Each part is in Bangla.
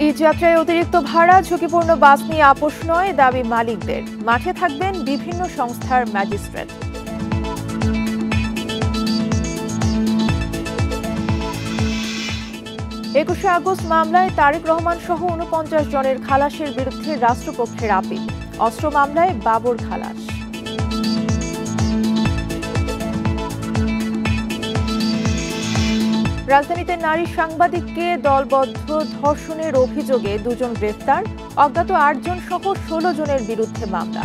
ঈদ যাত্রায় অতিরিক্ত ভাড়া, ঝুঁকিপূর্ণ বাস নিয়ে আপোষ নয় দাবি মালিকদের। মাঠে থাকবেন বিভিন্ন সংস্থার ম্যাজিস্ট্রেট। একুশে আগস্ট মামলায় তারেক রহমান সহ ৪৯ জনের খালাসের বিরুদ্ধে রাষ্ট্রপক্ষের আপিল। অস্ত্র মামলায় বাবর খালাস। রাজধানীতে নারী সাংবাদিককে দলবদ্ধ ধর্ষণের অভিযোগে ২ জন গ্রেফতার, অজ্ঞাত ৮ জন সহ ১৬ জনের বিরুদ্ধে মামলা।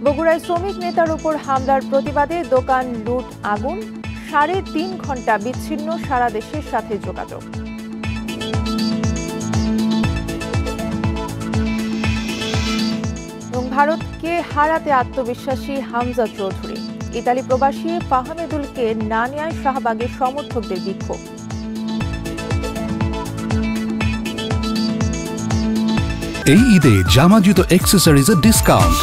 বগুড়ায় শ্রমিক নেতার উপর হামলার প্রতিবাদে দোকান লুট, আগুন, ৩.৫ ঘণ্টা বিচ্ছিন্ন সারা দেশের সাথে যোগাযোগ। এবং ভারতকে হারাতে আত্মবিশ্বাসী হামজা চৌধুরী। ইতালি প্রবাসী ফাহমেদুলকে না নেয়ায় শাহবাগের সমর্থকদের বিক্ষোভ। এই ঈদে জামা জুতো অ্যাক্সেসরিজের ডিসকাউন্ট।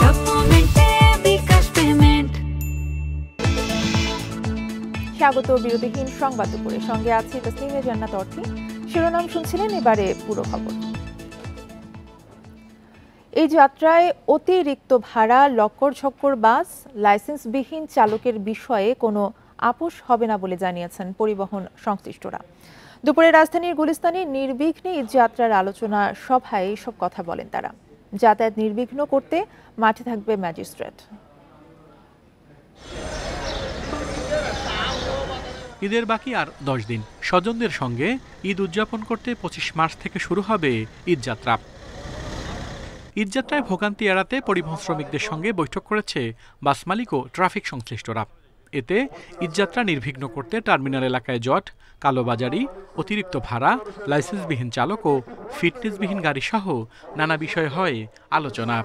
স্বাগত বিরতিহীন সংবাদ দুপুরে, সঙ্গে আছে তসলিমে জান্নাত অর্থী। শিরোনাম শুনছিলেন, এবারে পুরো খবর। এই যাত্রায় অতিরিক্ত ভাড়া, লক্কর ঝক্কর বাস, লাইসেন্সবিহীন চালকের বিষয়ে কোনো আপোষ হবে না বলে জানিয়েছেন পরিবহন সংশ্লিষ্টরা। দুপুরে রাজধানীর গুলিস্তানে নির্বিঘ্নে ঈদ যাত্রার আলোচনা সভায় এসব কথা বলেন তারা। যাতায়াত নির্বিঘ্ন করতে মাঠে থাকবে ম্যাজিস্ট্রেট। ঈদের বাকি আর 10 দিন। স্বজনদের সঙ্গে ঈদ উদযাপন করতে 25 মার্চ থেকে শুরু হবে ঈদযাত্রা। ঈদযাত্রায় ভোগান্তি এড়াতে পরিবহন শ্রমিকদের সঙ্গে বৈঠক করেছে বাস মালিক ও ট্রাফিক সংশ্লিষ্টরা। এতে ঈদযাত্রা নির্বিঘ্ন করতে টার্মিনাল এলাকায় জট, কালোবাজারি, অতিরিক্ত ভাড়া, লাইসেন্সবিহীন চালক ও ফিটনেসবিহীন গাড়ি সহ নানা বিষয় হয় আলোচনা।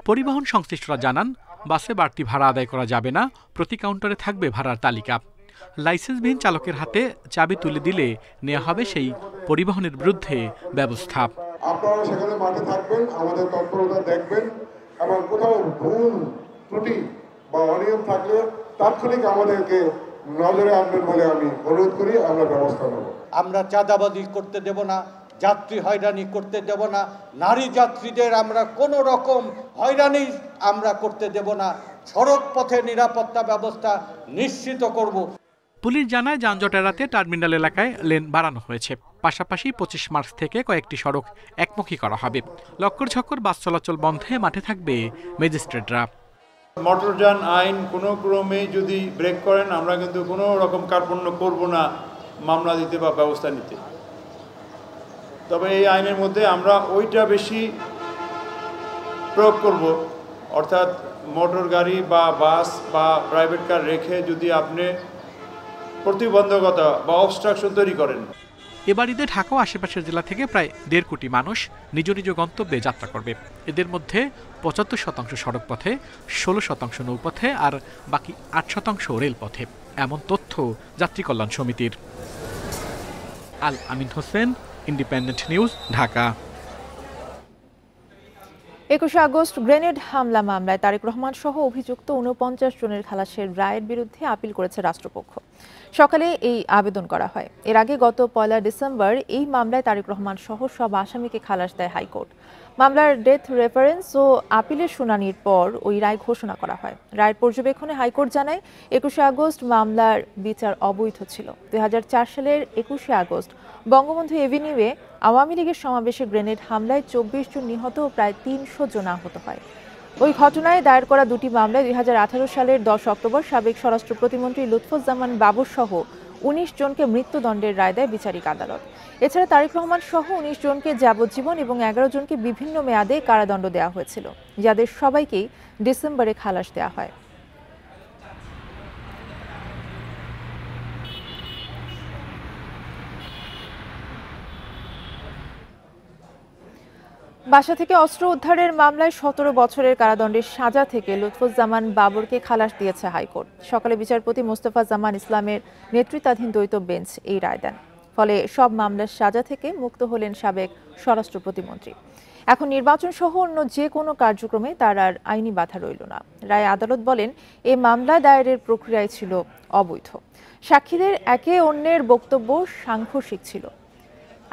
পরিবহন সংশ্লিষ্টরা জানান, বাসে বাড়তি ভাড়া আদায় করা যাবে না, প্রতি কাউন্টারে থাকবে ভাড়ার তালিকা। লাইসেন্সবিহীন চালকের হাতে চাবি তুলে দিলে নেওয়া হবে সেই পরিবহনের বিরুদ্ধে ব্যবস্থা। আপনারা সেখানে মাঠে থাকবেন, আমাদের তৎপরতা দেখবেন এবং কোথাও ভুল ত্রুটি বা অনিয়ম থাকলে তাৎক্ষণিক আমাদেরকে নজরে আনবেন বলে আমি অনুরোধ করি। আমরা ব্যবস্থা নেব। আমরা চাঁদাবাজি করতে দেব না, যাত্রী হয়রানি করতে দেব না, নারী যাত্রীদের আমরা কোনো রকম হয়রানি আমরা করতে দেব না। সড়ক পথে নিরাপত্তা ব্যবস্থা নিশ্চিত করব। পুলিশ জানায়, যানজট এড়াতে টার্মিনাল এলাকায় লেন বাড়ানো হয়েছে। পাশাপাশি 25 মার্চ থেকে কয়েকটি সড়ক একমুখী করা হবে। লক্কর ঝক্কর বাস চলাচল বন্ধে মাঠে থাকবে ম্যাজিস্ট্রেটরা। মোটরযান আইন কোনো ক্রমে যদি ব্রেক করেন, আমরা কিন্তু কোনো রকম কার্পণ্য করব না মামলা দিতে বা ব্যবস্থা নিতে। তবে এই আইনের মধ্যে আমরা ওইটা বেশি প্রয়োগ করব, অর্থাৎ মোটর গাড়ি বা বাস বা প্রাইভেট কার রেখে যদি আপনি প্রতিবন্ধকতা বা অবস্ট্রাকশন তৈরি করেন। এবার ঈদে ঢাকা ও আশেপাশের জেলা থেকে প্রায় 1.5 কোটি মানুষ নিজ নিজ গন্তব্যে যাত্রা করবে। এদের মধ্যে 75% সড়ক পথে, 16% নৌপথে আর বাকি 8% রেলপথে, এমন তথ্য যাত্রী কল্যাণ সমিতির। Al Amin Hossain, independent news, Dhaka. ২১ August গ্রেনেড হামলা মামলায় তারেক রহমান সহ অভিযুক্ত ৪৯ জনের খালাসের রায়ের বিরুদ্ধে আপিল করেছে রাষ্ট্রপক্ষ। সকালে এই আবেদন করা হয়। এর আগে গত ১ ডিসেম্বর এই মামলায় তারেক রহমান সহ সব আসামিকে খালাস দেয় হাইকোর্ট। মামলার ডেথ রেফারেন্স ও আপিলের শুনানির পর ওই রায় ঘোষণা করা হয়। রায়ের পর্যবেক্ষণে হাইকোর্ট জানায়, ২১ আগস্ট মামলার বিচার অবৈধ ছিল। ২০০৪ সালের ২১ আগস্ট বঙ্গবন্ধু এভিনিউয়ে আওয়ামী লীগের সমাবেশে গ্রেনেড হামলায় ২৪ জন নিহত ও প্রায় ৩০০ জন আহত হয়। ওই ঘটনায় দায়ের করা 2টি মামলায় ২০১৮ সালের 10 অক্টোবর সাবেক স্বরাষ্ট্র প্রতিমন্ত্রী লুৎফুজ্জামান বাবর সহ ১৯ জনকে মৃত্যুদণ্ডের রায় দেয় বিচারিক আদালত। এছাড়া তারেক রহমান সহ ১৯ জনকে যাবজ্জীবন এবং ১১ জনকে বিভিন্ন মেয়াদে কারাদণ্ড দেওয়া হয়েছিল, যাদের সবাইকেই ডিসেম্বরে খালাস দেওয়া হয়। বাসা থেকে অস্ত্র উদ্ধারের মামলায় ১৭ বছরের কারাদণ্ডের সাজা থেকে লুৎফুজ্জামান বাবরকে খালাস দিয়েছে হাইকোর্ট। সকালে বিচারপতি মোস্তফা জামান ইসলামের নেতৃত্বাধীন দ্বৈত বেঞ্চ এই রায় দেন। ফলে সব মামলার সাজা থেকে মুক্ত হলেন সাবেক স্বরাষ্ট্র প্রতিমন্ত্রী। এখন নির্বাচন সহ অন্য যে কোনো কার্যক্রমে তার আর আইনি বাধা রইল না। রায়ে আদালত বলেন, এই মামলা দায়েরের প্রক্রিয়ায় ছিল অবৈধ। সাক্ষীদের একে অন্যের বক্তব্য সাংঘর্ষিক ছিল।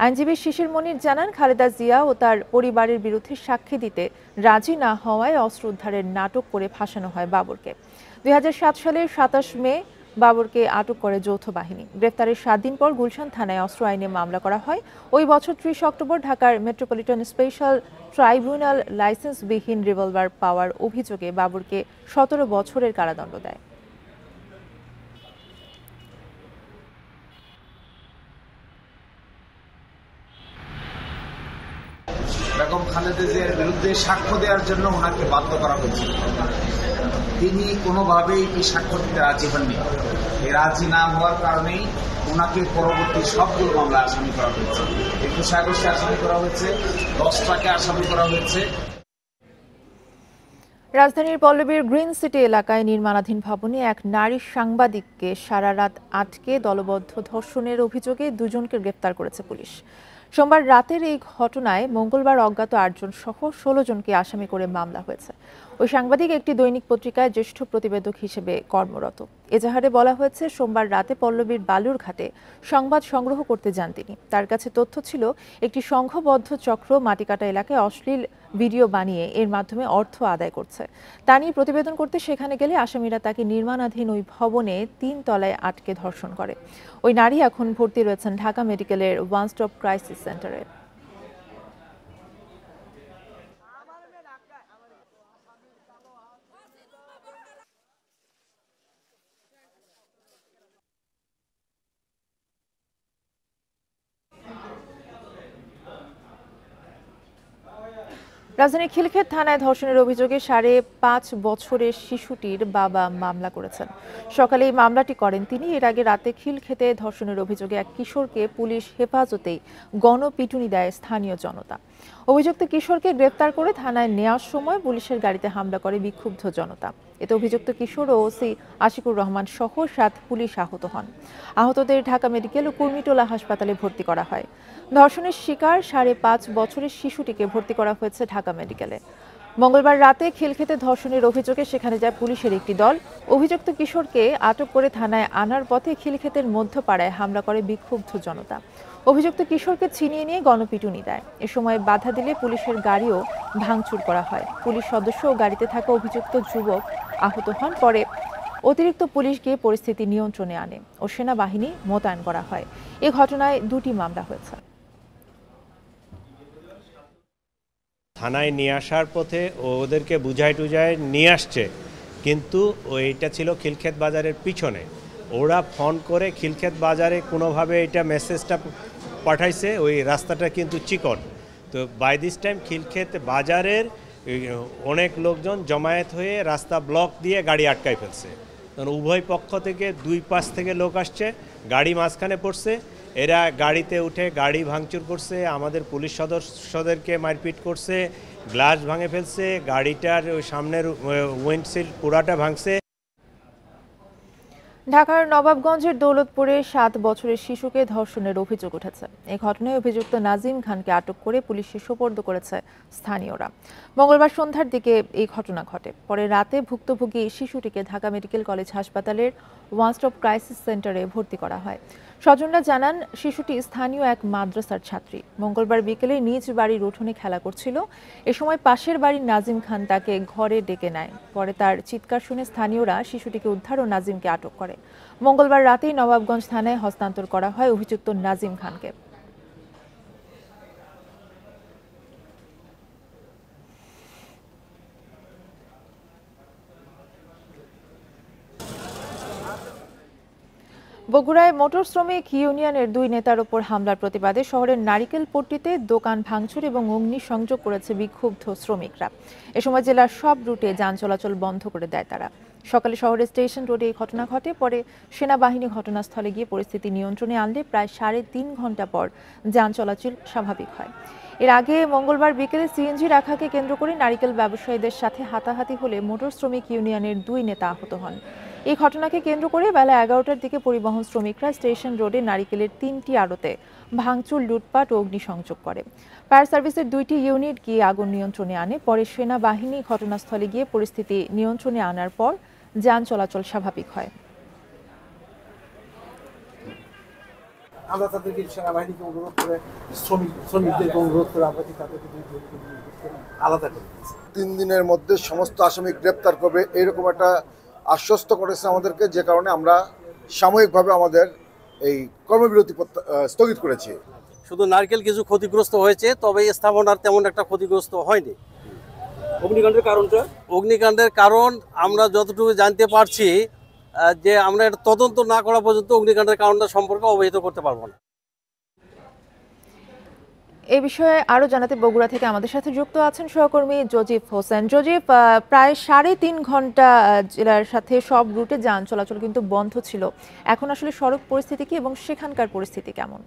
আইনজীবী শিশির মনির জানান, খালেদা জিয়া ও তার পরিবারের বিরুদ্ধে সাক্ষী দিতে রাজি না হওয়ায় অস্ত্র উদ্ধারের নাটক করে ফাঁসানো হয় বাবরকে। 2007 সালের 27 মে বাবরকে আটক করে যৌথ বাহিনী। গ্রেফতারের 7 দিন পর গুলশান থানায় অস্ত্র আইনে মামলা করা হয়। ওই বছর 30 অক্টোবর ঢাকার মেট্রোপলিটন স্পেশাল ট্রাইব্যুনাল লাইসেন্সবিহীন রিভলভার পাওয়ার অভিযোগে বাবরকে 17 বছরের কারাদণ্ড দেয়। বেগম খালেদা জিয়ার বিরুদ্ধে সাক্ষ্য দেওয়ার জন্য ওনাকে বাধ্য করা হয়েছিল। তিনি কোনোভাবেই এই সাক্ষ্য দিতে রাজি হননি। এই রাজি না হওয়ার কারণেই ওনাকে পরবর্তী সবগুলো মামলা আসামি করা হয়েছে। 21 আগস্টে আসামি করা হয়েছে, 10টাকে আসামি করা হয়েছে। রাজধানীর পল্লবীর গ্রিন সিটি এলাকায় নির্মাণাধীন ভবনে এক নারী সাংবাদিককে সারা রাত আটকে দলবদ্ধ ধর্ষণের অভিযোগে 2 জনকে গ্রেফতার করেছে পুলিশ। সোমবার রাতের এই ঘটনায় মঙ্গলবার অজ্ঞাত 8 জন সহ 16 জনকে আসামি করে মামলা হয়েছে। ওই সাংবাদিক একটি দৈনিক পত্রিকায় জ্যেষ্ঠ প্রতিবেদক হিসেবে কর্মরত। এজাহারে বলা হয়েছে, সোমবার রাতে পল্লবীর বালুরঘাটে সংবাদ সংগ্রহ করতে যান তিনি। তার কাছে তথ্য ছিল একটি সংঘবদ্ধ চক্র মাটিকাটা এলাকায় অশ্লীল ভিডিও বানিয়ে এর মাধ্যমে অর্থ আদায় করছে। তা নিয়ে প্রতিবেদন করতে সেখানে গেলে আসামিরা তাকে নির্মাণাধীন ওই ভবনে 3 তলায় আটকে ধর্ষণ করে। ওই নারী এখন ভর্তি রয়েছেন ঢাকা মেডিকেলের ওয়ান স্টপ ক্রাইসিস সেন্টারে। রাজধানীর খিলক্ষেত থানায় ধর্ষণের অভিযোগে 5.5 বছরের শিশুটির বাবা মামলা করেছেন। সকালে এই মামলাটি করেন তিনি। এর আগে রাতে খিলক্ষেতে ধর্ষণের অভিযোগে এক কিশোরকে পুলিশ হেফাজতেই গণপিটুনি দেয় স্থানীয় জনতা। অভিযুক্ত কিশোরকে গ্রেফতার করে থানায় নেওয়ার সময় পুলিশের গাড়িতে হামলা করে বিক্ষুব্ধ জনতা। এতে অভিযুক্ত কিশোর ও ওসি আশিকুর রহমান সহ 7 পুলিশ আহত হন। আহতদের ঢাকা মেডিকেল ও কুর্মিটোলা হাসপাতালে ভর্তি করা হয়। ধর্ষণের শিকার 5.5 বছরের শিশুটিকে ভর্তি করা হয়েছে ঢাকা মেডিকেলে। মঙ্গলবার রাতে খিলক্ষেতে ধর্ষণের অভিযোগে সেখানে যায় পুলিশের একটি দল। অভিযুক্ত কিশোরকে আটক করে থানায় আনার পথে খিলক্ষেতের মধ্যপাড়ায় হামলা করে বিক্ষুব্ধ জনতা। অভিযুক্ত কিশোরকে ছিনিয়ে নিয়ে গণপিটুনি দেয়। এ সময় বাধা দিলে পুলিশের গাড়িও ভাঙচুর করা হয়। পুলিশ সদস্য ও গাড়িতে থাকা অভিযুক্ত যুবক আহত হন। পরে অতিরিক্ত পুলিশ গিয়ে পরিস্থিতি নিয়ন্ত্রণে আনে ও সেনাবাহিনী মোতায়েন করা হয়। এ ঘটনায় 2টি মামলা হয়েছে। থানায় নিয়ে আসার পথে ওদেরকে বুঝাই টুজায় নিয়ে আসছে, কিন্তু ওইটা ছিল খিলক্ষেত বাজারের পিছনে। ওরা ফোন করে খিলক্ষেত বাজারে কোনোভাবে এটা মেসেজটা পাঠাইছে, ওই রাস্তাটা কিন্তু চিকন। তো বাই দিস টাইম খিলক্ষেত বাজারের অনেক লোকজন জমায়েত হয়ে রাস্তা ব্লক দিয়ে গাড়ি আটকাই ফেলছে। উভয় পক্ষ থেকে 2 পাশ থেকে লোক আসছে, গাড়ি মাঝখানে পড়ছে। এরা গাড়িতে উঠে গাড়ি ভাঙচুর করছে, আমাদের পুলিশ সদস্যদেরকে মারপিট করছে, গ্লাস ভাঙে ফেলছে, গাড়িটার ওই সামনের উইন্ডশিল্ড পুরাটা ভাঙছে। ঢাকার নবাবগঞ্জের দৌলতপুরে 7 বছরের শিশুকে ধর্ষণের অভিযোগ উঠেছে। এই ঘটনায় অভিযুক্ত নাজিম খানকে আটক করে পুলিশে সোপর্দ করেছে স্থানীয়রা। মঙ্গলবার সন্ধ্যার দিকে এই ঘটনা ঘটে। পরে রাতে ভুক্তভোগী শিশুটিকে ঢাকা মেডিকেল কলেজ হাসপাতালের ওয়ান স্টপ ক্রাইসিস সেন্টারে ভর্তি করা হয়। স্বজনরা জানান, শিশুটি স্থানীয় এক মাদ্রাসার ছাত্রী। মঙ্গলবার বিকেলে নিজ বাড়ির উঠোনে খেলা করছিল। এ সময় পাশের বাড়ির নাজিম খান তাকে ঘরে ডেকে নেয়। পরে তার চিৎকার শুনে স্থানীয়রা শিশুটিকে উদ্ধার ও নাজিমকে আটক করে। মঙ্গলবার রাতেই নবাবগঞ্জ থানায় হস্তান্তর করা হয় অভিযুক্ত নাজিম খানকে। বগুড়ায় মোটর শ্রমিক ইউনিয়নের 2 নেতার উপর হামলার প্রতিবাদে শহরের নারিকেলপট্টিতে দোকান ভাঙচুর এবং অগ্নিসংযোগ করেছে বিক্ষুব্ধ শ্রমিকরা। এ সময় জেলার সব রুটে যান চলাচল বন্ধ করে দেয় তারা। সকালে শহরের স্টেশন রোডে এই ঘটনা ঘটে। পরে সেনাবাহিনী ঘটনাস্থলে গিয়ে পরিস্থিতি নিয়ন্ত্রণে আনলে প্রায় 3.5 ঘন্টা পর যান চলাচল স্বাভাবিক হয়। এর আগে মঙ্গলবার বিকেলে সিএনজি রাখাকে কেন্দ্র করে নারিকেল ব্যবসায়ীদের সাথে হাতাহাতি হলে মোটর শ্রমিক ইউনিয়নের 2 নেতা আহত হন। এই ঘটনাকে কেন্দ্র করে বেলা 11টার দিকে পরিবহন শ্রমিকরা স্টেশন রোডে নারিকেলের 3টি আড়তে ভাঙচুর, লুটপাট ও অগ্নিসংযোগ করে। ফায়ার সার্ভিসের 2টি ইউনিট গিয়ে আগুন নিয়ন্ত্রণে আনে। পরে সেনাবাহিনী ঘটনাস্থলে গিয়ে পরিস্থিতি নিয়ন্ত্রণে আনার পর যান চলাচল স্বাভাবিক হয়। আমরা তাদেরকে সেনাবাহিনীকে অনুরোধ করে শ্রমিকদেরকে অনুরোধ করে আমরা তাদেরকে আলাদা করে 3 দিনের মধ্যে সমস্ত আসামি গ্রেপ্তার করবে এরকম একটা আশ্বস্ত করেছে আমাদেরকে, যে কারণে আমরা সাময়িকভাবে আমাদের এই কর্মবিরতি স্থগিত করেছি। শুধু নারকেল কিছু ক্ষতিগ্রস্ত হয়েছে, তবে স্থাপনার তেমন একটা ক্ষতিগ্রস্ত হয়নি। অগ্নিকাণ্ডের কারণটা? অগ্নিকাণ্ডের কারণ আমরা যতটুকু জানতে পারছি যে আমরা এটা তদন্ত না করা পর্যন্ত অগ্নিকাণ্ডের কারণটা সম্পর্কে অবহিত করতে পারবো না। এই বিষয়ে আরো জানাতে বগুড়া থেকে আমাদের সাথে যুক্ত আছেন সহকর্মী জজিফ হোসেন। জজিফ, প্রায় 3.5 ঘন্টা জেলার সাথে সব রুটে যান চলাচল কিন্তু বন্ধ ছিল। এখন আসলে সড়ক পরিস্থিতি কি এবং সেখানকার পরিস্থিতি কেমন?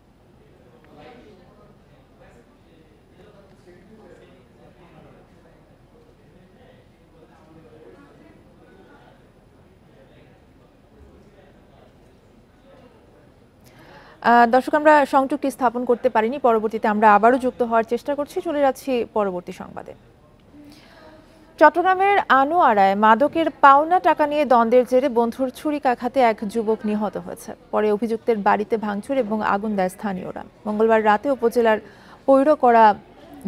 দর্শক, আমরা সংযুক্তি স্থাপন করতে পারিনি, পরবর্তীতে আমরা আবারও যুক্ত হওয়ার চেষ্টা করছি। চলে যাচ্ছি পরবর্তী সংবাদে। চট্টগ্রামের আনোয়ারায় মাদকের পাওনা টাকা নিয়ে দ্বন্দ্বের জেরে বন্ধুর ছুরিকাঘাতে এক যুবক নিহত হয়েছে। পরে অভিযুক্তের বাড়িতে ভাঙচুর এবং আগুন দেয় স্থানীয়রা। মঙ্গলবার রাতে উপজেলার পৈরকড়া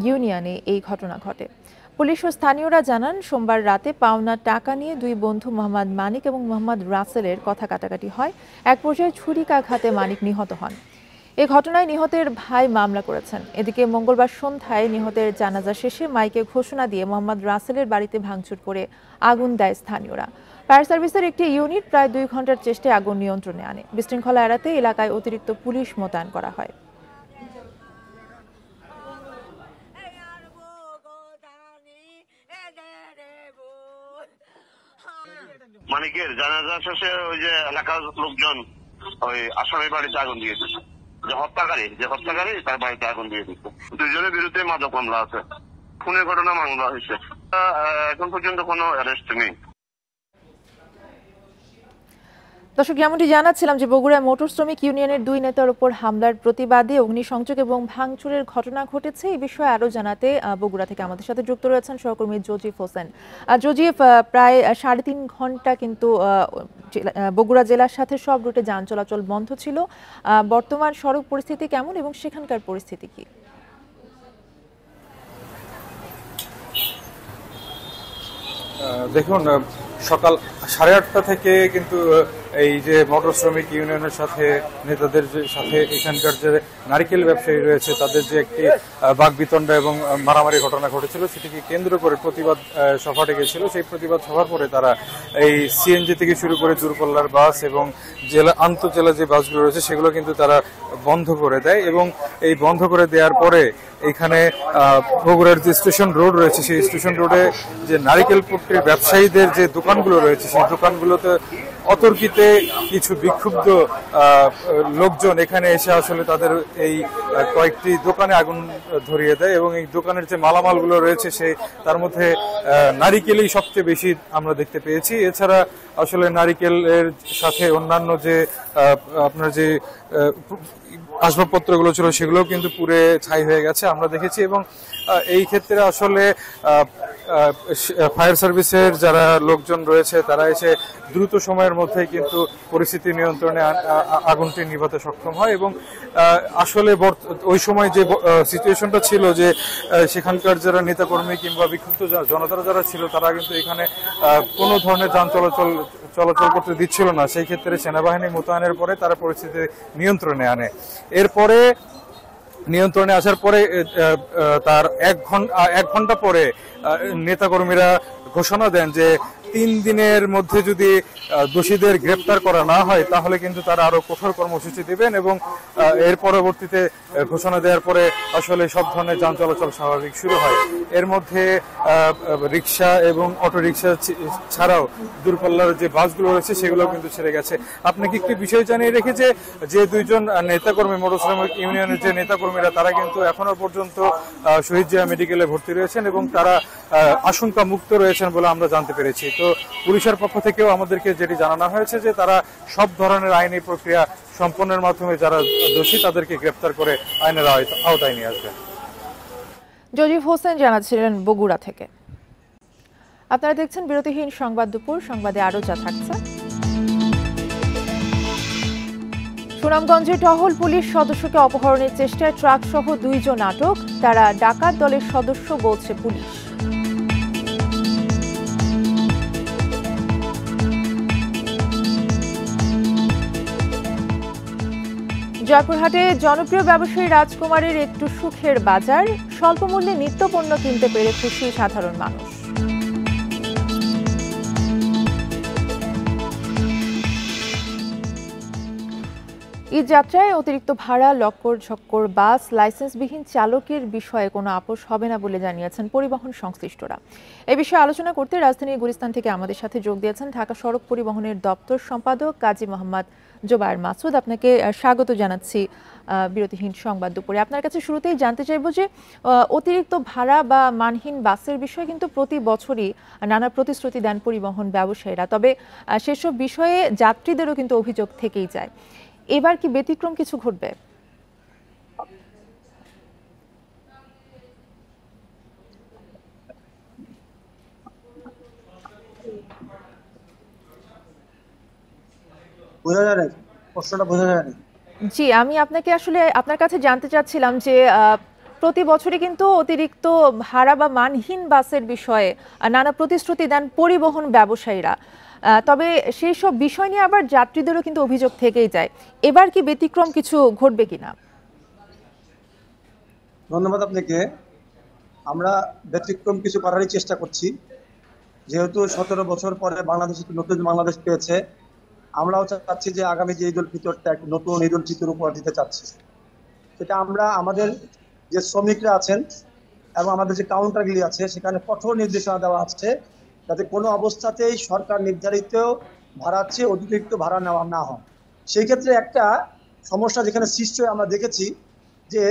ইউনিয়নে এই ঘটনা ঘটে। পুলিশ ও স্থানীয়রা জানান, সোমবার রাতে পাওনা টাকা নিয়ে দুই বন্ধু মোহাম্মদ মানিক এবং মোহাম্মদ রাসেলের কথা কাটাকাটি হয়। এক পর্যায়ে ছুরিকাঘাতে মানিক নিহত হন। এই ঘটনায় নিহতের ভাই মামলা করেছেন। এদিকে মঙ্গলবার সন্ধ্যায় নিহতের জানাজা শেষে মাইকে ঘোষণা দিয়ে মোহাম্মদ রাসেলের বাড়িতে ভাঙচুর করে আগুন দেয় স্থানীয়রা। ফায়ার সার্ভিসের একটি ইউনিট প্রায় 2 ঘন্টার চেষ্টায় আগুন নিয়ন্ত্রণে আনে। বিশৃঙ্খলা এড়াতে এলাকায় অতিরিক্ত পুলিশ মোতায়েন করা হয়। মানিকের জানাজা শেষে ওই যে এলাকার লোকজন ওই আসামি বাড়িতে আগুন দিয়েছে। যে হত্যাকারী তার বাড়িতে আগুন দিয়ে দিচ্ছে। 2 জনের বিরুদ্ধে মাদক মামলা আছে, খুনের ঘটনা মামলা হয়েছে। এখন পর্যন্ত কোনো অ্যারেস্ট নেই। দর্শক, যেমনটি জানাচ্ছিলাম যে বগুড়ায় মোটর শ্রমিক ইউনিয়নের 2 নেতার উপর হামলার প্রতিবাদে অগ্নিসংযোগ এবং ভাঙচুরের ঘটনা ঘটেছে। এই বিষয়ে আরো জানাতে বগুড়া থেকে আমাদের সাথে যুক্ত রয়েছেন সহকর্মী জজিফ হোসেন। জজিফ, প্রায় 3.5 ঘন্টা কিন্তু বগুড়া জেলার সাথে সব রুটে যান চলাচল বন্ধ ছিল। বর্তমান সড়ক পরিস্থিতি কেমন এবং সেখানকার পরিস্থিতি কি? দেখুন, সকাল 8:30 থেকে কিন্তু এই যে মোটর শ্রমিক ইউনিয়নের সাথে নেতাদের সাথে এখানকার যে নারিকেল ব্যবসায়ী রয়েছে তাদের যে একটি বাকবিতণ্ডা এবং মারামারি ঘটনা ঘটেছিল, সেটিকে কেন্দ্র করে প্রতিবাদ সভা ডেকেছিল। সেই প্রতিবাদ সভার পরে তারা এই সিএনজি থেকে শুরু করে দূরপাল্লার বাস এবং আন্তঃজেলা যে বাসগুলো রয়েছে সেগুলো কিন্তু তারা বন্ধ করে দেয়। এবং এই বন্ধ করে দেওয়ার পরে এখানে বগুড়ার যে স্টেশন রোড রয়েছে সেই স্টেশন রোডে যে নারিকেল পট্টির ব্যবসায়ীদের যে দোকানগুলো রয়েছে সেই দোকানগুলোতে অতর্কিতে কিছু বিক্ষুব্ধ লোকজন এখানে এসে আসলে তাদের এই কয়েকটি দোকানে আগুন ধরিয়ে দেয় এবং এই দোকানের যে মালামালগুলো রয়েছে তার মধ্যে নারিকেলই সবচেয়ে বেশি আমরা দেখতে পেয়েছি। এছাড়া আসলে নারিকেলের সাথে অন্যান্য যে আপনার যে আসবাবপত্রগুলো ছিল সেগুলো কিন্তু পুরে ছাই হয়ে গেছে আমরা দেখেছি। এবং এই ক্ষেত্রে আসলে ফায়ার সার্ভিসের যারা লোকজন রয়েছে তারা এসে দ্রুত সময়ের মধ্যে কিন্তু পরিস্থিতি নিয়ন্ত্রণে আগুনটি নিভাতে সক্ষম হয়। এবং আসলে ওই সময় যে সিচুয়েশনটা ছিল যে সেখানকার যারা নেতাকর্মী কিংবা বিক্ষুব্ধ জনতা যারা ছিল তারা কিন্তু এখানে কোনো ধরনের যান চলাচল করতে দিচ্ছিল না। সেই ক্ষেত্রে সেনাবাহিনী মোতায়েনের পরে তারা পরিস্থিতি নিয়ন্ত্রণে আনে। এরপরে নিয়ন্ত্রণে আসার পরে তার 1 ঘন্টা পরে নেতাকর্মীরা ঘোষণা দেন যে 3 দিনের মধ্যে যদি দোষীদের গ্রেপ্তার করা না হয় তাহলে কিন্তু তারা আরো কঠোর কর্মসূচি দেবেন। এবং এর পরবর্তীতে ঘোষণা দেওয়ার পরে আসলে সব ধরনের যান চলাচল স্বাভাবিক শুরু হয়। এর মধ্যে রিক্সা এবং অটো রিক্সা ছাড়াও দূরপাল্লার যে বাসগুলো রয়েছে সেগুলো কিন্তু ছেড়ে গেছে। আপনাকে একটি বিষয় জানিয়ে রেখেছে যে 2 জন নেতাকর্মী মোটর শ্রমিক ইউনিয়নের যে নেতাকর্মীরা তারা কিন্তু এখনো পর্যন্ত শহীদ জিয়া মেডিকেলে ভর্তি রয়েছেন এবং তারা আশঙ্কা মুক্ত রয়েছেন বলে আমরা জানতে পেরেছি। তো তো পুলিশের পক্ষ থেকেও আমাদেরকে যেটি জানানো হয়েছে যে তারা সব ধরনের আইনি প্রক্রিয়া সম্পন্নের মাধ্যমে যারা দোষী তাদেরকে গ্রেপ্তার করে আইনের আওতায় নিয়ে আসবে। জজিব হোসেন জানাচ্ছিলেন বগুড়া থেকে। আপনারা দেখছেন বিরতিহীন সংবাদ দুপুর। সংবাদে আরো যা থাকছে। সুনামগঞ্জে টহল পুলিশ সদস্যকে অপহরণের চেষ্টায় ট্রাক সহ 2 জন আটক। তারা ডাকাত দলের সদস্য বলছে পুলিশ। জয়পুরহাটে জনপ্রিয় ব্যবসায়ী রাজকুমারের একটু সুখের বাজার। স্বল্প মূল্যে নিত্যপণ্য কিনতে পেরে খুশি সাধারণ মানুষ। ঈদ যাত্রায় অতিরিক্ত ভাড়া, লক্কর ঝক্কর বাস, লাইসেন্সবিহীন চালকের বিষয়ে কোনো আপোষ হবে না বলে জানিয়েছেন পরিবহন সংশ্লিষ্টরা। এ বিষয়ে আলোচনা করতে রাজধানীর গুলিস্তান থেকে আমাদের সাথে যোগ দিয়েছেন ঢাকা সড়ক পরিবহনের দপ্তর সম্পাদক কাজী মোহাম্মদ জোবায়ের মাসুদ। আপনাকে স্বাগত জানাচ্ছি বিরতিহীন সংবাদ দুপুরে। আপনার কাছে শুরুতেই জানতে চাইব যে অতিরিক্ত ভাড়া বা মানহীন বাসের বিষয়ে কিন্তু প্রতি বছরই নানা প্রতিশ্রুতি দেন পরিবহন ব্যবসায়ীরা, তবে সেসব বিষয়ে যাত্রীদেরও কিন্তু অভিযোগ থেকেই যায়। এবার কি ব্যতিক্রম কিছু ঘটবে? বোঝা যায় না, প্রশ্নটা বোঝা যায় না। জি, আমি আপনাকে আসলে আপনার কাছে জানতে চাচ্ছিলাম যে প্রতি বছরই কিন্তু অতিরিক্ত ভাড়া বা মানহীন বাসের বিষয়ে নানা প্রতিশ্রুতি দেন পরিবহন ব্যবসায়ীরা, তবে সেই সব বিষয় নিয়ে আবার যাত্রীদেরও কিন্তু অভিযোগ থেকেই যায়। এবার কি ব্যতিক্রম কিছু ঘটবে কিনা? ধন্যবাদ আপনাকে। আমরা ব্যতিক্রম কিছু করারই চেষ্টা করছি। যেহেতু 17 বছর পরে বাংলাদেশ নতুন বাংলাদেশ পেয়েছে, আমরাও চাচ্ছি যে আগামী যে ঈদ উল ফিতরটা একটি নতুন ঈদ উল ফিতর উপহার দিতে চাচ্ছি। সেটা আমরা আমাদের যে শ্রমিকরা আছেন এবং আমাদের যে কাউন্টারগুলি আছে সেখানে কঠোর নির্দেশনা দেওয়া আছে যাতে কোনো অবস্থাতেই সরকার নির্ধারিত ভাড়ার চেয়ে অতিরিক্ত ভাড়া নেওয়া না হয়। সেই ক্ষেত্রে একটা সমস্যা যেখানে সৃষ্টি হয় আমরা দেখেছি যে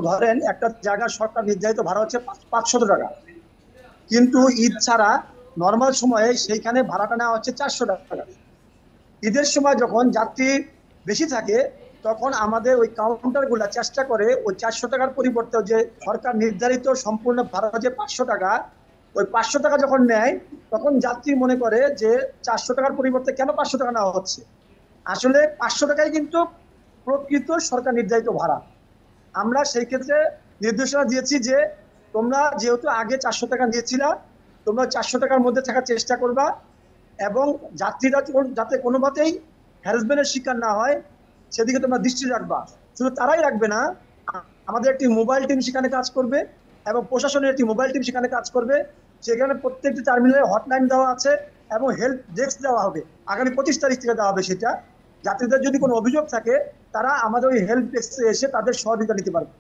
ধরেন একটা জায়গার সরকার নির্ধারিত ভাড়া হচ্ছে 500 টাকা, কিন্তু ঈদ ছাড়া নর্মাল সময়ে সেইখানে ভাড়াটা নেওয়া হচ্ছে 400 টাকা। ঈদের সময় যখন যাত্রী বেশি থাকে তখন আমাদের ওই কাউন্টারগুলো চেষ্টা করে ওই 400 টাকার পরিবর্তে যে সরকার নির্ধারিত সম্পূর্ণ ভাড়া যে 500 টাকা, ওই 500 টাকা যখন নেয় তখন যাত্রী মনে করে যে 400 টাকার পরিবর্তে কেন 500 টাকা নেওয়া হচ্ছে। আসলে 500 টাকাই কিন্তু প্রকৃত সরকার নির্ধারিত ভাড়া। আমরা সেই ক্ষেত্রে নির্দেশনা দিয়েছি যে তোমরা যেহেতু আগে 400 টাকা নিয়েছিলা, তোমরা 400 টাকার মধ্যে থাকার চেষ্টা করবা এবং যাত্রীরা যাতে কোনোভাবেই হ্যারাসমেন্টের শিকার না হয় সেদিকে তোমরা দৃষ্টি রাখবা। শুধু তারাই রাখবে না, আমাদের একটি মোবাইল টিম সেখানে কাজ করবে এবং প্রশাসনের একটি মোবাইল টিম সেখানে কাজ করবে। সেখানে প্রত্যেকটি টার্মিনালে হটলাইন দেওয়া আছে এবং হেল্প ডেস্ক দেওয়া হবে। আগামী 25 তারিখ থেকে দেওয়া হবে সেটা। যাত্রীদের যদি কোনো অভিযোগ থাকে তারা আমাদের ওই হেল্প ডেস্কে এসে তাদের সহযোগিতা নিতে পারবে।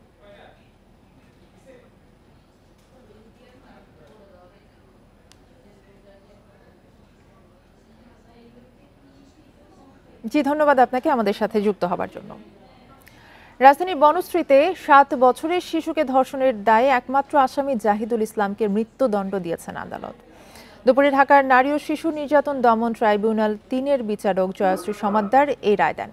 জি, ধন্যবাদ আপনাকে আমাদের সাথে যুক্ত হবার জন্য। রাজধানীর বনশ্রীতে 7 বছরের শিশুকে ধর্ষণের দায়ে একমাত্র আসামি জাহিদুল ইসলামকে মৃত্যুদণ্ড দিয়েছেন আদালত। দুপুরে ঢাকার নারী ও শিশু নির্যাতন দমন ট্রাইব্যুনাল 3-এর বিচারক জয়শ্রী সমাদ্দার এই রায় দেন।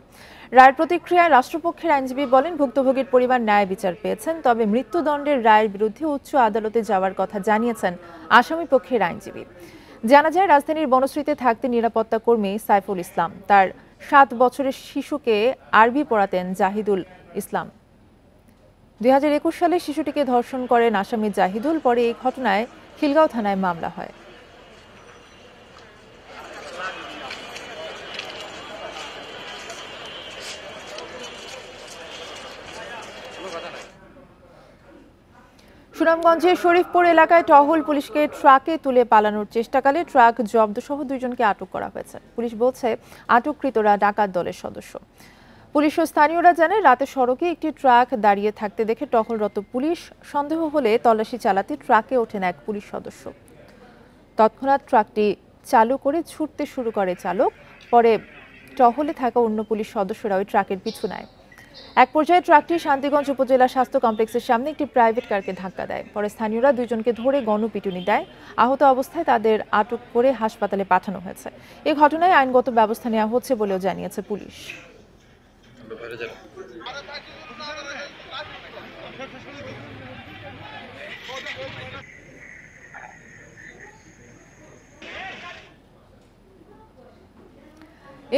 রায়ের প্রতিক্রিয়ায় রাষ্ট্রপক্ষের আইনজীবী বলেন, ভুক্তভোগীর পরিবার ন্যায় বিচার পেয়েছেন, তবে মৃত্যুদণ্ডের রায়ের বিরুদ্ধে উচ্চ আদালতে যাওয়ার কথা জানিয়েছেন আসামি পক্ষের আইনজীবী। জানা যায়, রাজধানীর বনশ্রীতে থাকতেন নিরাপত্তা কর্মী সাইফুল ইসলাম। তার 7 বছরের শিশুকে আরবি পড়াতেন জাহিদুল ইসলাম। 2021 সালে শিশুটিকে ধর্ষণ করেন আসামি জাহিদুল। পরে এই ঘটনায় খিলগাঁও থানায় মামলা হয়। সুনামগঞ্জের শরীফপুর এলাকায় টহল পুলিশকে ট্রাকে তুলে পালানোর চেষ্টাকালে ট্রাক জব্দসহ 2 জনকে আটক করা হয়েছে। পুলিশ বলছে আটককৃতরা ডাকাত দলের সদস্য। পুলিশ ও স্থানীয়রা জানায়, রাতে সড়কে একটি ট্রাক দাঁড়িয়ে থাকতে দেখে টহলরত পুলিশ সন্দেহ হলে তল্লাশি চালাতে ট্রাকে ওঠেন এক পুলিশ সদস্য। তৎক্ষণাৎ ট্রাকটি চালু করে ছুটতে শুরু করে চালক। পরে টহলে থাকা অন্য পুলিশ সদস্যরা ওই ট্রাকের পিছু নেয়। এক পর্যায়ে ট্রাকটি শান্তিগঞ্জ উপজেলা স্বাস্থ্য কমপ্লেক্সের সামনে একটি প্রাইভেট কারকে ধাক্কা দেয়। পরে স্থানীয়রা দুজনকে ধরে গণপিটুনি দেয়। আহত অবস্থায় তাদের আটক করে হাসপাতালে পাঠানো হয়েছে। এই ঘটনায় আইনগত ব্যবস্থা নেওয়া হচ্ছে বলেও জানিয়েছে পুলিশ।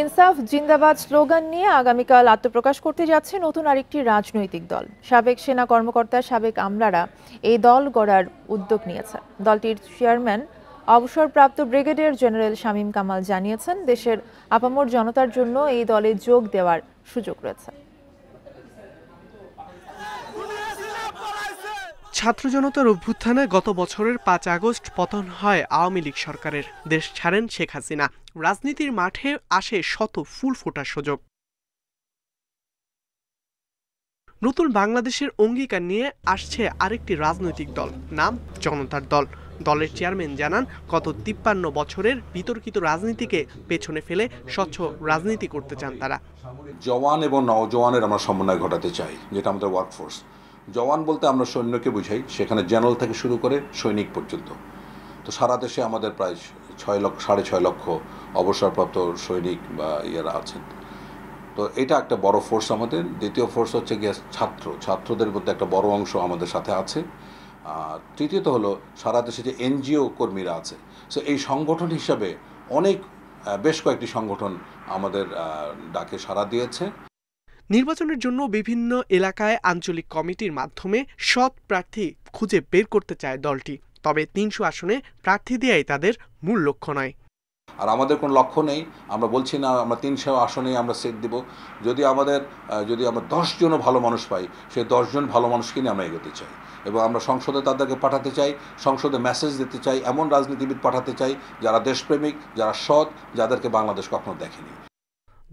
ইনসাফ জিন্দাবাদ স্লোগান নিয়ে আগামীকাল আত্মপ্রকাশ করতে যাচ্ছে নতুন আরেকটি রাজনৈতিক দল। সাবেক সেনা কর্মকর্তা, সাবেক আমলারা এই দল গড়ার উদ্যোগ নিয়েছে। দলটির চেয়ারম্যান অবসরপ্রাপ্ত ব্রিগেডিয়ার জেনারেল শামীম কামাল জানিয়েছেন, দেশের আপামর জনতার জন্য এই দলে যোগ দেওয়ার সুযোগ রয়েছে। ছাত্র জনতার অভ্যুত্থানে গত বছরের ৫ আগস্ট পতন হয় আওয়ামী লীগ সরকারের। দেশ ছাড়েন শেখ হাসিনা। রাজনীতির মাঠে আসে শত ফুল ফোটার সুযোগ। নতুন বাংলাদেশের অঙ্গীকার নিয়ে আসছে আরেকটি রাজনৈতিক দল, নাম জনতার দল। দলের চেয়ারম্যান জানান, গত ৫৩ বছরের বিতর্কিত রাজনীতিকে পেছনে ফেলে স্বচ্ছ রাজনীতি করতে চান তারা। জওয়ান এবং নওজওয়ানের আমরা সমন্বয় ঘটাতে চাই, যেটা আমাদের ওয়ার্কফোর্স। জওয়ান বলতে আমরা সৈন্যকে বুঝাই, সেখানে জেনারেল থেকে শুরু করে সৈনিক পর্যন্ত। তো সারা দেশে আমাদের প্রায় ৬.৫ লক্ষ অবসরপ্রাপ্ত সৈনিক বা ইয়েরা আছেন। তো এটা একটা বড় ফোর্স আমাদের। দ্বিতীয় ফোর্স হচ্ছে গিয়ে ছাত্রদের মধ্যে একটা বড় অংশ আমাদের সাথে আছে। তৃতীয়ত হলো সারা দেশে যে এনজিও কর্মীরা আছে। সো এই সংগঠন হিসাবে বেশ কয়েকটি সংগঠন আমাদের ডাকে সাড়া দিয়েছে। নির্বাচনের জন্য বিভিন্ন এলাকায় আঞ্চলিক কমিটির মাধ্যমে সৎ প্রার্থী খুঁজে বের করতে চায় দলটি। তবে ৩০০ আসনে প্রার্থী দেয়াই তাদের মূল লক্ষ্য নয়। আর আমাদের কোনো লক্ষ্য নেই, আমরা বলছি না আমরা ৩০০ আসনেই আমরা সিট দিব। যদি আমরা 10 জনও ভালো মানুষ পাই, সেই 10 জন ভালো মানুষকে নিয়ে আমরা এগোতে চাই এবং আমরা সংসদে তাদেরকে পাঠাতে চাই, সংসদে মেসেজ দিতে চাই, এমন রাজনীতিবিদ পাঠাতে চাই যারা দেশপ্রেমিক, যারা সৎ, যাদেরকে বাংলাদেশ কখনো দেখেনি।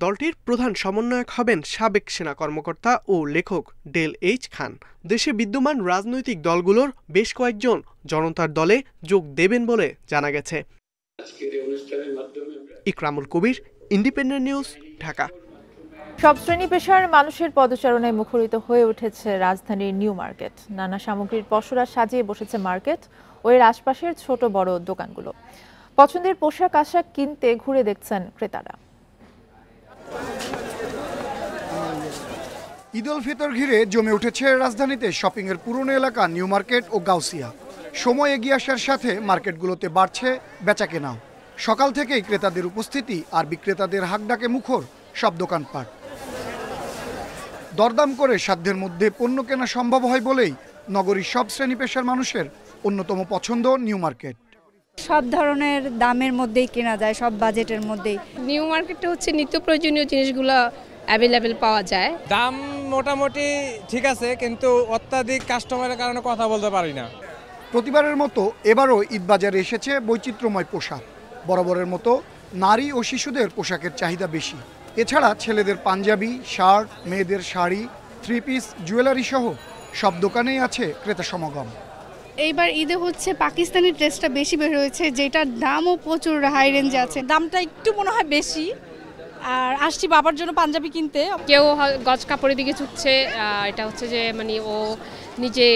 দলটির প্রধান সমন্বয়ক হবেন সাবেক সেনা কর্মকর্তা ও লেখক ডেল এইচ খান। দেশে বিদ্যমান রাজনৈতিক দলগুলোর বেশ কয়েকজন জনতার দলে যোগ দেবেন বলে জানা গেছে। ইকরামুল কবির, ইন্ডিপেন্ডেন্ট নিউজ, ঢাকা। সব শ্রেণী পেশার মানুষের পদচারণায় মুখরিত হয়ে উঠেছে রাজধানীর নিউ মার্কেট। নানা সামগ্রীর পসরা সাজিয়ে বসেছে মার্কেট ও এর আশপাশের ছোট বড় দোকানগুলো। পছন্দের পোশাক আশাক কিনতে ঘুরে দেখছেন ক্রেতারা। ঈদ উল ফিতর ঘিরে জমে উঠেছে রাজধানীতে শপিং এর পুরনো এলাকা নিউ মার্কেট ও গাউসিয়া। সময় এগিয়ে আসার সাথে মার্কেটগুলোতে বাড়ছে বেচাকেনাও। সকাল থেকেই ক্রেতাদের উপস্থিতি আর বিক্রেতাদের হাঁকডাকে মুখর সব দোকানপাট। দরদাম করে সাধ্যের মধ্যে পণ্য কেনা সম্ভব হয় বলেই নগরীর সব শ্রেণী পেশার মানুষের অন্যতম পছন্দ নিউ মার্কেট। সব ধরনের দামের মধ্যেই কেনা যায়, সব বাজেটের মধ্যেই। নিউ মার্কেটে হচ্ছে নিত্য প্রয়োজনীয় জিনিসগুলো অ্যাভেলেবেল পাওয়া যায়। দাম মোটামুটি ঠিক আছে, কিন্তু অত্যাধিক কাস্টমারের কারণে কথা বলতে পারি না। প্রতিবারের মতো এবারও ঈদ বাজারে এসেছে বৈচিত্র্যময় পোশাক। বরাবরের মতো নারী ও শিশুদের পোশাকের চাহিদা বেশি। এছাড়া ছেলেদের পাঞ্জাবি, শার্ট, মেয়েদের শাড়ি, 3 পিস, জুয়েলারি সহ সব দোকানেই আছে ক্রেতা সমাগম। এইবার ঈদে হচ্ছে পাকিস্তানি ড্রেসটা বেশি বের হয়েছে, যেটার দামও প্রচুর হাই রেঞ্জে আছে। দামটা একটু মনে হয় বেশি। আর আসছি বাবার জন্য পাঞ্জাবি কিনতে। কেউ গজ কাপড়ের দিকে ঝুঁকছে, এটা হচ্ছে যে মানে ও নিজে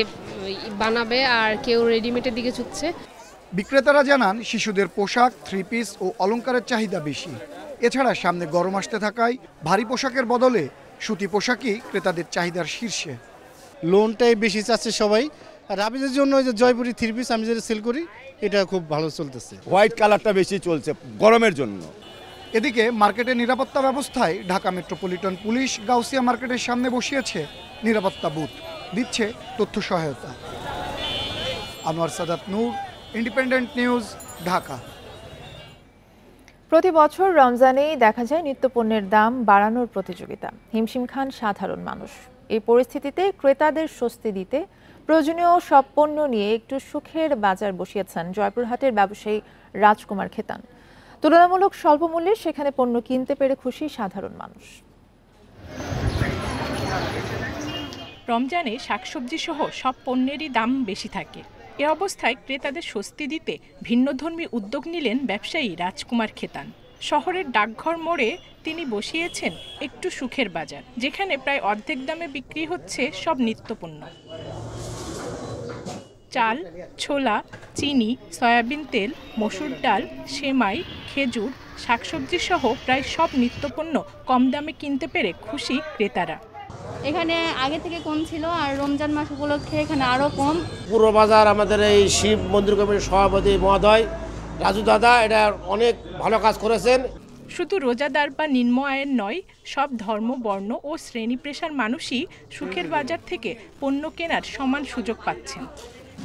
বানাবে, আর কেউ রেডিমেডের দিকে ঝুঁকছে। বিক্রেতারা জানান শিশুদের পোশাক, 3 পিস ও অলংকারের চাহিদা বেশি। এছাড়া সামনে গরম আসতে থাকায় ভারী পোশাকের বদলে সুতি পোশাকই ক্রেতাদের চাহিদার শীর্ষে। লোনটাই বেশি চাচ্ছে সবাই। আর আবিদের জন্য যে জয়পুরি 3 পিস আমি যেটা সেল করি, এটা খুব ভালো চলতেছে। হোয়াইট কালারটা বেশি চলছে গরমের জন্য। এদিকে মার্কেটের নিরাপত্তা ব্যবস্থায় ঢাকা মেট্রোপলিটন পুলিশ গাউসিয়া মার্কেটের সামনে বসিয়েছে নিরাপত্তা বুথ, দিচ্ছে তথ্য সহায়তা। আনোয়ার সাদাত নূর, ইন্ডিপেন্ডেন্ট নিউজ, ঢাকা। প্রতি বছর রমজানেই দেখা যায় নিত্যপণ্যের দাম বাড়ানোর প্রতিযোগিতা। হিমশিম খান সাধারণ মানুষ। এই পরিস্থিতিতে ক্রেতাদের স্বস্তি দিতে প্রয়োজনীয় সব পণ্য নিয়ে একটু সুখের বাজার বসিয়েছেন জয়পুরহাটের ব্যবসায়ী রাজকুমার খেতান। তুলনামূলক স্বল্প মূল্যে সেখানে পণ্য কিনতে পেরে খুশি সাধারণ মানুষ। রমজানে শাকসবজি সহ সব পণ্যেরই দাম বেশি থাকে। এ অবস্থায় ক্রেতাদের স্বস্তি দিতে ভিন্নধর্মী উদ্যোগ নিলেন ব্যবসায়ী রাজকুমার খেতান। শহরের ডাকঘর মোড়ে তিনি বসিয়েছেন একটু সুখের বাজার, যেখানে প্রায় অর্ধেক দামে বিক্রি হচ্ছে সব নিত্যপণ্য। চাল, ছোলা, চিনি, সয়াবিন তেল, মসুর ডাল, সেমাই, খেজুর, শাকসবজি সহ প্রায় সব নিত্যপণ্য কম দামে কিনতে পেরে খুশি ক্রেতারা। এখানে আগে থেকে কম ছিল, আর রমজান মাস উপলক্ষে এখানে আরও কম। পুরো বাজার আমাদের এই শিব মন্দির কমিটির সভাপতি মহোদয় রাজু দাদা এটা অনেক ভালো কাজ করেছেন। শুধু রোজাদার বা নিম্ন আয়ের নয়, সব ধর্ম, বর্ণ ও শ্রেণী পেশার মানুষই সুখের বাজার থেকে পণ্য কেনার সমান সুযোগ পাচ্ছেন।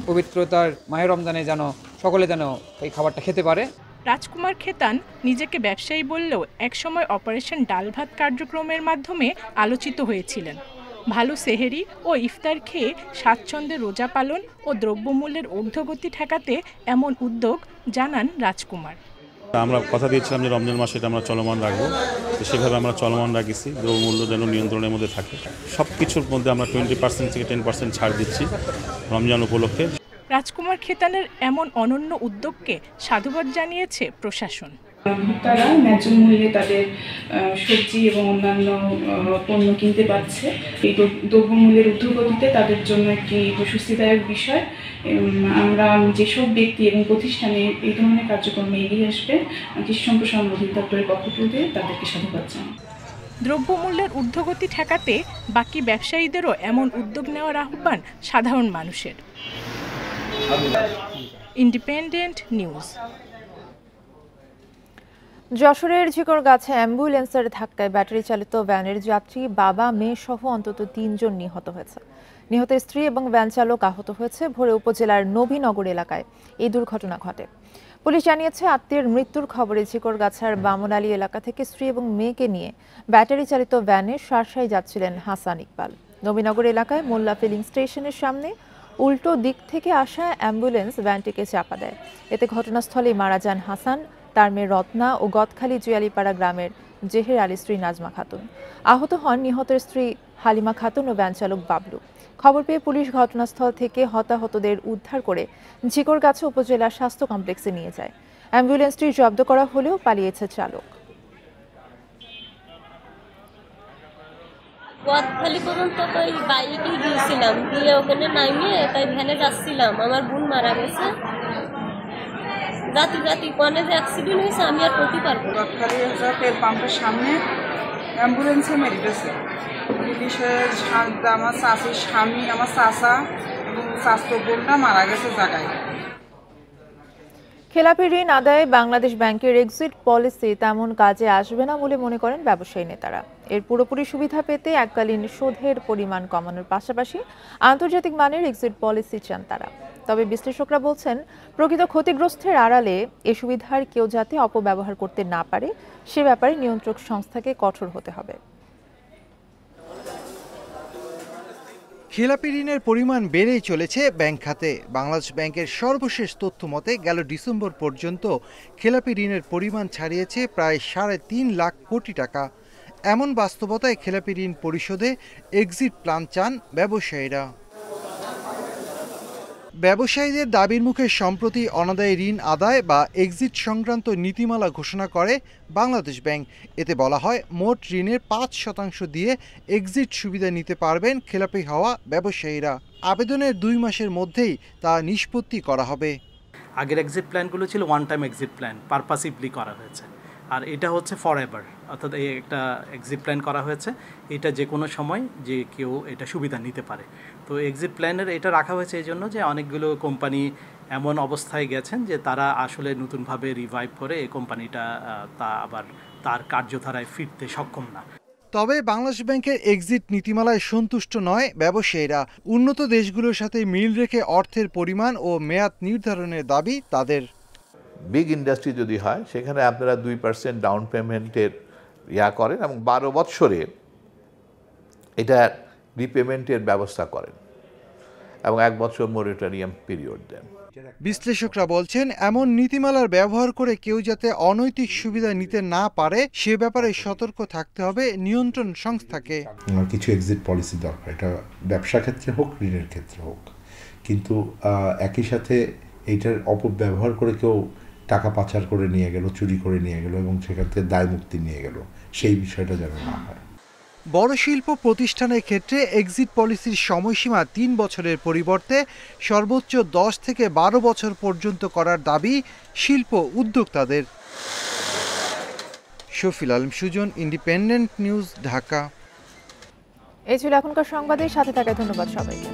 পবিত্রতার মাহে রমজানে যেন সকলে যেন এই খাবারটা খেতে পারে। রাজকুমার খেতান নিজেকে ব্যবসায়ী বললেও একসময় অপারেশন ডাল ভাত কার্যক্রমের মাধ্যমে আলোচিত হয়েছিলেন। ভালো সেহেরি ও ইফতার খেয়ে স্বাচ্ছন্দ্যে রোজা পালন ও দ্রব্যমূল্যের ঊর্ধ্বগতি ঠেকাতে এমন উদ্যোগ জানান রাজকুমার। আমরা কথা দিয়েছিলাম যে রমজান মাসে এটা আমরা চলমান রাখবো, তো সেভাবে আমরা চলমান রাখছি, দ্রব্যমূল্য যেন নিয়ন্ত্রণের মধ্যে থাকে। সব কিছুর মধ্যে আমরা 20% থেকে 10% ছাড় দিচ্ছি রমজান উপলক্ষে। রাজকুমার খেতানের এমন অনন্য উদ্যোগকে সাধুবাদ জানিয়েছে প্রশাসন। ভোক্তারা ন্যায্য মূল্যে তাদের সবজি এবং অন্যান্য পণ্য কিনতে পারছে। এই দ্রব্যমূল্যের ঊর্ধ্বগতিতে তাদের জন্য একটি প্রশস্তিদায়ক বিষয়। আমরা যেসব ব্যক্তি এবং প্রতিষ্ঠানে এই ধরনের কার্যক্রমে এগিয়ে আসবে, কৃষি সম্প্রসারণ অধিদপ্তরের পক্ষ থেকে তাদেরকে সাধুবাদ জানাই। দ্রব্যমূল্যের ঊর্ধ্বগতি ঠেকাতে বাকি ব্যবসায়ীদেরও এমন উদ্যোগ নেওয়ার আহ্বান সাধারণ মানুষের। Independent news. যশোরের ঝিকরগাছা অ্যাম্বুলেন্সের ধাক্কায় ব্যাটারি চালিত ভ্যানের যাত্রী বাবা মেয়ে সহ অন্তত ৩ জন নিহত হয়েছে। নিহতের স্ত্রী এবং ভ্যান চালক আহত হয়েছে। ভোরে উপজেলার নবীনগর এলাকায় এই দুর্ঘটনা ঘটে। পুলিশ জানিয়েছে, আত্মীয়ের মৃত্যুর খবরে ঝিকরগাছার বামনআলী এলাকা থেকে স্ত্রী এবং মেয়েকে নিয়ে ব্যাটারি চালিত ভ্যানে শার্শায় যাচ্ছিলেন হাসান ইকবাল। নবীনগর এলাকায় মোল্লা ফিলিং স্টেশনের সামনে উল্টো দিক থেকে আসা অ্যাম্বুলেন্স ভ্যানটিকে চাপা দেয়। এতে ঘটনাস্থলেই মারা যান হাসান, তার মেয়ে রত্না ও গদখালি জুয়ালিপাড়া গ্রামের জেহের আলী স্ত্রী নাজমা খাতুন। আহত হন নিহতের স্ত্রী হালিমা খাতুন ও ভ্যান চালক বাবলু। খবর পেয়ে পুলিশ ঘটনাস্থল থেকে হতাহতদের উদ্ধার করে ঝিকরগাছা উপজেলা স্বাস্থ্য কমপ্লেক্সে নিয়ে যায়। অ্যাম্বুলেন্সটি জব্দ করা হলেও পালিয়েছে চালক। গদখালি পর্যন্ত ওই বাইকে গিয়েছিলাম, গিয়ে ওখানে নামিয়ে তাই ভ্যানে যাচ্ছিলাম। আমার বোন মারা গেছে। জাতি কোনে যে অ্যাক্সিডেন্ট হয়েছে আমি আর বলতে পারবো না। গদখালি তেল পাম্পের সামনে অ্যাম্বুলেন্সে মেরে গেছে। পুলিশের আমার চাষির স্বামী, আমার চাষা এবং স্বাস্থ্য বোনটা মারা গেছে জায়গায়। খেলাপি ঋণ আদায়ে বাংলাদেশ ব্যাংকের এক্সিট পলিসি তেমন কাজে আসবে না বলে মনে করেন ব্যবসায়ী নেতারা। এর পুরোপুরি সুবিধা পেতে এককালীন সুদের পরিমাণ কমানোর পাশাপাশি আন্তর্জাতিক মানের এক্সিট পলিসি চান তারা। তবে বিশ্লেষকরা বলছেন, প্রকৃত ক্ষতিগ্রস্তের আড়ালে এ সুবিধার কেউ যাতে অপব্যবহার করতে না পারে সে ব্যাপারে নিয়ন্ত্রক সংস্থাকে কঠোর হতে হবে। খেলাপি ঋণের পরিমাণ বেড়েই চলেছে ব্যাংক খাতে। বাংলাদেশ ব্যাংকের সর্বশেষ তথ্য মতে গেল ডিসেম্বর পর্যন্ত খেলাপি ঋণের পরিমাণ ছাড়িয়েছে প্রায় 3.5 লাখ কোটি টাকা। এমন বাস্তবতায় খেলাপি ঋণ পরিশোধে এক্সিট প্ল্যান চান ব্যবসায়ীরা। ব্যবসায়ীদের দাবির মুখে সম্প্রতি অনাদায়ী ঋণ আদায় বা এক্সিট সংক্রান্ত নীতিমালা ঘোষণা করে বাংলাদেশ ব্যাংক। এতে বলা হয়, মোট ঋণের 5% দিয়ে এক্সিট সুবিধা নিতে পারবেন খেলাপি হওয়া ব্যবসায়ীরা। আবেদনের 2 মাসের মধ্যেই তা নিষ্পত্তি করা হবে। আগের এক্সিট প্ল্যানগুলো ছিল ওয়ান টাইম এক্সিট প্ল্যান, পারপাসিভলি করা হয়েছে, আর এটা হচ্ছে ফর এভার, অর্থাৎ এই একটা এক্সিট প্ল্যান করা হয়েছে, এটা যে কোনো সময় যে কেউ এটা সুবিধা নিতে পারে। তো এক্সিট প্ল্যানের এটা রাখা হয়েছে এই জন্য যে অনেকগুলো কোম্পানি এমন অবস্থায় গেছেন যে তারা আসলে নতুনভাবে রিভাইভ করে এই কোম্পানিটা তা আবার তার কার্যধারায় ফিরতে সক্ষম না। তবে বাংলাদেশ ব্যাংকের এক্সিট নীতিমালায় সন্তুষ্ট নয় ব্যবসায়ীরা। উন্নত দেশগুলোর সাথে মিল রেখে অর্থের পরিমাণ ও মেয়াদ নির্ধারণের দাবি তাদের। বিগ ইন্ডাস্ট্রি যদি হয় সেখানে আপনারা 2% ডাউন পেমেন্টের করেন এবং 12 বৎসরে এটা রিপেমেন্টের ব্যবস্থা করেন এবং 1 বছর মনিটরিয়াম পিরিয়ড দেন। বিশ্লেষকরা বলছেন, এমন নীতিমালার ব্যবহার করে কেউ যাতে অনৈতিক সুবিধা নিতে না পারে সে ব্যাপারে সতর্ক থাকতে হবে নিয়ন্ত্রণ সংস্থাকে। কিছু এক্সিট পলিসি দরকার, এটা ব্যবসা ক্ষেত্রে হোক ঋণের ক্ষেত্রে হোক, কিন্তু একই সাথে এইটার অপব্যবহার করে কেউ টাকা পাচার করে নিয়ে গেল, চুরি করে নিয়ে গেল এবং সেখান থেকে দায় মুক্তি নিয়ে গেল, সেই বিষয়টা যেন না হয়। বড় শিল্প প্রতিষ্ঠানের ক্ষেত্রে এক্সিট পলিসির সময়সীমা 3 বছরের পরিবর্তে সর্বোচ্চ 10 থেকে 12 বছর পর্যন্ত করার দাবি শিল্প উদ্যোক্তাদের। Shafil Alam Sujon, independent news, Dhaka. এই ছিল এখনকার সংবাদের সাথে থাকায় ধন্যবাদ সবাইকে।